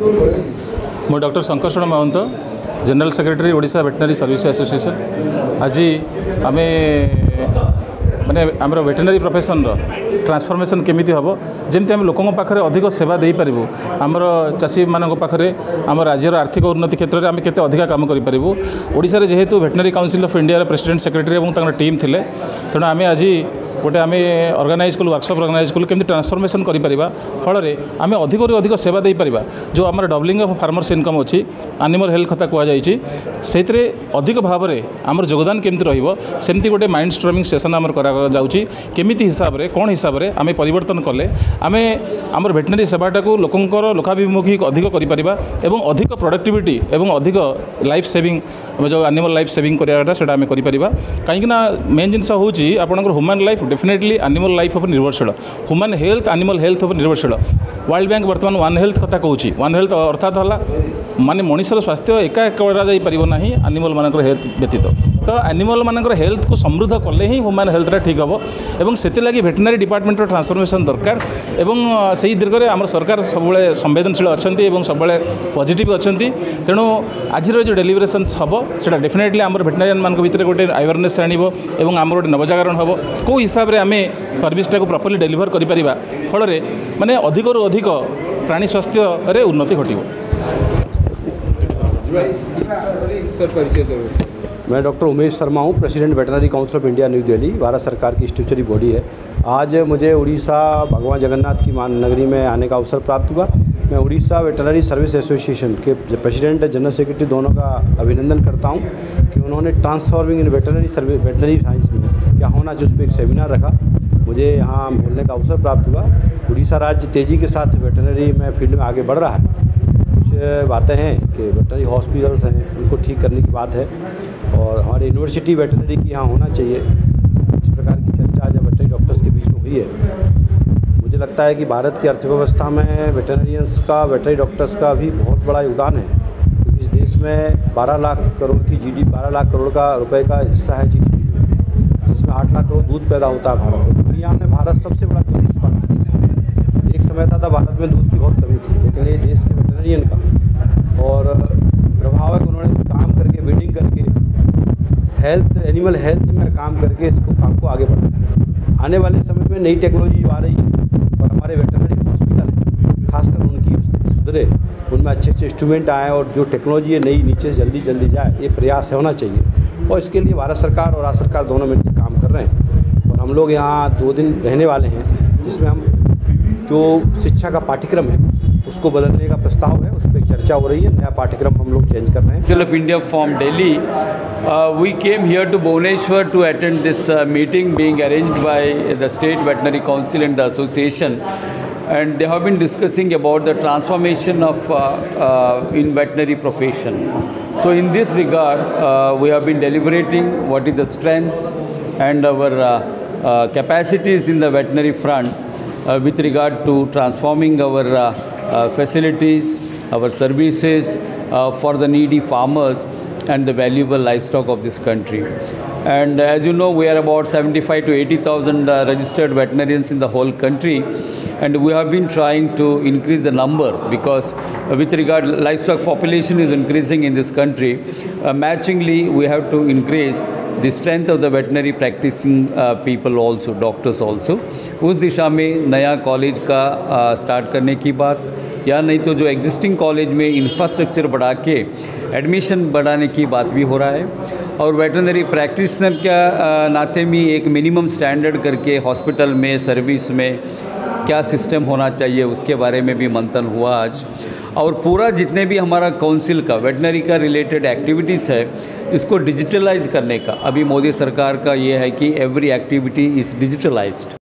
मु doctor Shankar Mahant general secretary Odisha veterinary service association. आज आम माने आम वेटनरी प्रोफेशन ट्रांसफॉर्मेशन केमिति हम जमी आम लोकों पाखे अधिक सेवा दे पारू आमर चाषी मान पाखे आम राज्यर आर्थिक उन्नति क्षेत्र में आम केते अधिक काम करूँ। ओडिशा जेहेतु veterinary council of India president secretary और टीम थिले तेणु आम आज गोटे आम ऑर्गेनाइज कलु वर्कशॉप ऑर्गेनाइज कलु केमती ट्रांसफॉर्मेशन करें फल आम अधिक अधिक सेवा दे पारिबा। जो आम डबलिंग ऑफ फार्मर्स इनकम अच्छी एनिमल हेल्थ कथा कहुई से अधिक भाव में आम योगदान केमती रमती गोटे माइंड स्ट्रॉमिंग सेशन आम केमिति हिसाब से कौन हिसाब से आम परिवर्तन कले आम आम वेटनरी सेवाटा को लोकंर लोकाभिमुखी अधिक करिपरिबा एवं अधिक प्रोडक्टिविटी एवं अधिक लाइफ सेविंग जो एनिमल लाइफ सेविंग कराटा से आम करिपरिबा। कहीं मेन जिनस हूँ आपंकर human life definitely animal life उपर निर्भरशील ह्यूमन हेल्थ एनिमल हेल्थ उपर निर्भरशील। वर्ल्ड बैंक बर्तमान वन हेल्थ कथा कहूँ वन हेल्थ अर्थात है माने मनुष्यर स्वास्थ्य एका करना एनिमल मान हेल्थ व्यतीत तो एनिमल मान हेल्थ को समृद्ध कले ही ह्यूमन हेल्थटा ठीक हम और से वेटनरी डिपार्टमेंट ट्रांसफॉर्मेशन दरकार एवं से दीर्घ में आम सरकार सब संवेदनशील अच्छा सब पॉजिटिव अच्छा तेणु आज जो डेलिब्रेशन्स हम से डेफिनेटली आम वेटनरियन मान भर गोटे अवेयरनेस आनिबो एवं आम गोटे नवजागरण हम कौ हिसाब से आम सर्विसटा को प्रॉपर्ली डेलीवर करें फल माने अधिक रु अधिक प्राणी स्वास्थ्य उन्नति घटिबो। मैं डॉक्टर उमेश शर्मा हूँ, president veterinary council of India new Delhi. Bharat सरकार की स्टैट्यूटरी बॉडी है। आज मुझे उड़ीसा भगवान जगन्नाथ की मान नगरी में आने का अवसर प्राप्त हुआ। मैं उड़ीसा वेटनरी सर्विस एसोसिएशन के प्रेसिडेंट जनरल सेक्रेटरी दोनों का अभिनंदन करता हूँ कि उन्होंने ट्रांसफॉर्मिंग इन वेटनरी सर्विस वेटनरी साइंस में क्या होना चाहिए उस पर एक सेमिनार रखा। मुझे यहाँ बोलने का अवसर प्राप्त हुआ। उड़ीसा राज्य तेज़ी के साथ वेटनरी में फील्ड में आगे बढ़ रहा है। कुछ बातें हैं कि वेटनरी हॉस्पिटल्स हैं उनको ठीक करने की बात है और हमारे यूनिवर्सिटी वेटनरी की यहाँ होना चाहिए। इस प्रकार की चर्चा जब वेटनरी डॉक्टर्स के बीच में हुई है, मुझे लगता है कि भारत की अर्थव्यवस्था में वेटनरियंस का वेटनरी डॉक्टर्स का भी बहुत बड़ा योगदान है क्योंकि इस देश में 12 लाख करोड़ की GDP 12 लाख करोड़ का रुपए का हिस्सा है GDP में, जिसमें 8 लाख करोड़ दूध पैदा होता है भारत में। दुनिया में भारत सबसे बड़ा दूध उत्पादक है। एक समय था भारत में दूध की बहुत कमी थी, लेकिन ये देश के वेटनरियन का और प्रभाव है कि उन्होंने काम करके ब्रीडिंग करके हेल्थ एनिमल हेल्थ में काम करके इसको काम को आगे बढ़ाया है। आने वाले समय में नई टेक्नोलॉजी आ रही है और हमारे वेटनरी हॉस्पिटल हैं खासकर उनकी स्थिति सुधरे, उनमें अच्छे अच्छे इंस्ट्रूमेंट आएँ और जो टेक्नोलॉजी है नई नीचे से जल्दी जाए, ये प्रयास होना चाहिए। और इसके लिए भारत सरकार और राज्य सरकार दोनों मिलकर काम कर रहे हैं। और हम लोग यहाँ 2 दिन रहने वाले हैं जिसमें हम जो शिक्षा का पाठ्यक्रम है उसको बदलने का प्रस्ताव है, उस पर चर्चा हो रही है। नया पाठ्यक्रम हम लोग चेंज कर रहे हैं। Council of India from Delhi, we came here to Bhubaneswar to attend this meeting being arranged by the State Veterinary Council and the association, and they have been discussing about the transformation of in veterinary profession. So in this regard, we have been deliberating what is the strength and our capacities in the veterinary front with regard to transforming our facilities, our services for the needy farmers and the valuable livestock of this country. And as you know, we are about 75 to 80,000 registered veterinarians in the whole country, and we have been trying to increase the number because with regard livestock population is increasing in this country. Matchingly, we have to increase the strength of the veterinary practicing people also, doctors also. उस दिशा में नया college का start करने की बात या नहीं तो जो एग्जिस्टिंग कॉलेज में इंफ्रास्ट्रक्चर बढ़ा के एडमिशन बढ़ाने की बात भी हो रहा है। और वेटरनरी प्रैक्टिशनर का नाते में एक मिनिमम स्टैंडर्ड करके हॉस्पिटल में सर्विस में क्या सिस्टम होना चाहिए उसके बारे में भी मंथन हुआ आज। और पूरा जितने भी हमारा काउंसिल का वेटनरी का रिलेटेड एक्टिविटीज़ है इसको डिजिटलाइज करने का अभी मोदी सरकार का ये है कि एवरी एक्टिविटी इज़ डिजिटलाइज्ड।